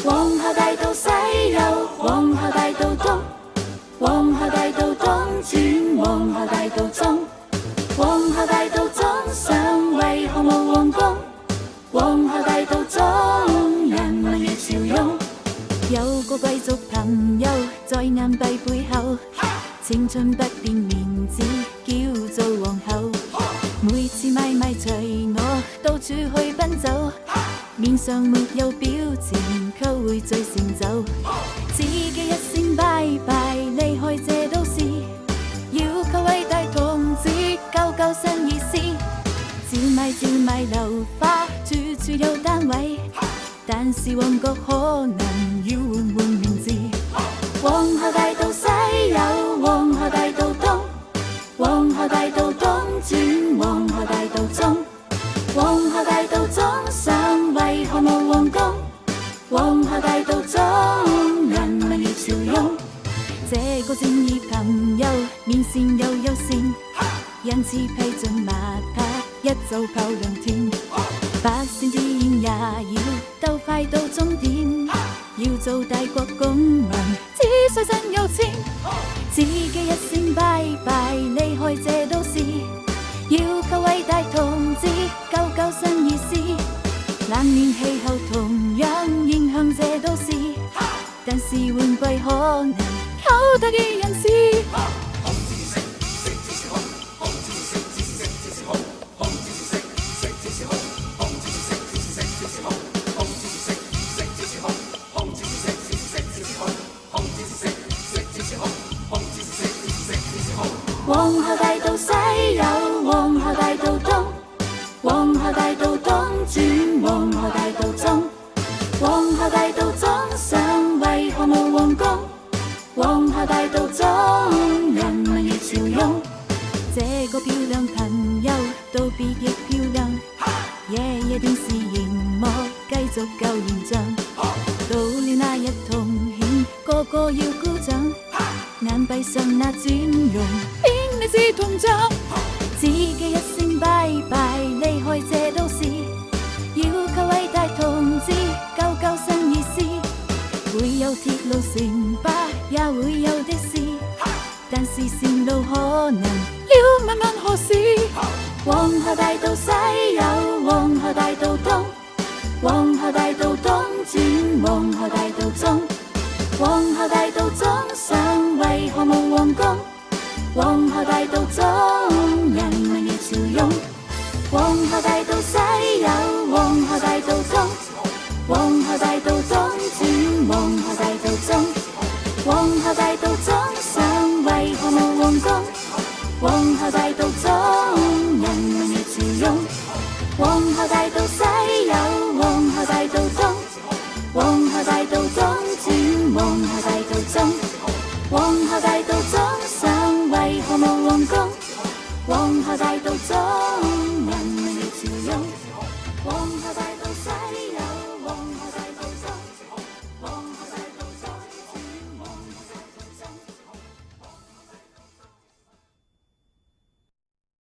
皇后大道西右，皇后大道東，皇后大道東轉皇后大道中，皇后大道中上為何無皇宮？皇后大道中人民如潮湧。有個貴族朋友在硬幣背後，青春不變面子叫做皇后。每次買隨我到處去奔走，面上沒有表情，卻會最成就。自己一聲拜拜，離開這都市，要求偉大同志救救新意思。照賣流花，處處有單位，但是旺角可能要換名字。皇后大道西有皇后大道東，皇后大道東轉皇后大道中，皇后大道中上為何無皇宮？皇后大道中人民如潮湧。這個正義朋友面善又友善，因此批准罵他一早跑兩天。百姓自然也要鬥快到終點，要做大國公民只需真有錢。自己一聲拜拜，離開這都市，要求偉大同志救救新意思。冷暖氣候同樣影響這都市，但是換季可能有特異人士。皇后大道西有皇后大道東，皇后大道東轉皇后大道中，皇后大道中上為何無皇宮？皇后大道中人民如潮湧。這個漂亮朋友道別亦漂亮，夜夜電視熒幕繼續舊形象。到了那日同慶，個個要鼓掌，硬幣上那轉容便你是銅像。自己一聲拜拜，離開這都市，要求偉大同志救救新意思。會有鐵路城巴，也會有的士，但是線路可能要問問何時。皇后大道西有皇后大道東，皇后大道東轉皇后大道中，皇后大道中上為何無皇宮？皇后大道中人民如潮湧。皇后大道西有皇后大道東，皇后大道東轉皇后大道中，皇后大道中上為何無皇宮？皇后大道中人民如潮湧。皇后大道西有皇后大道東，皇后大道東轉皇后大道中，皇后大道中上為何無皇宮？皇后大道中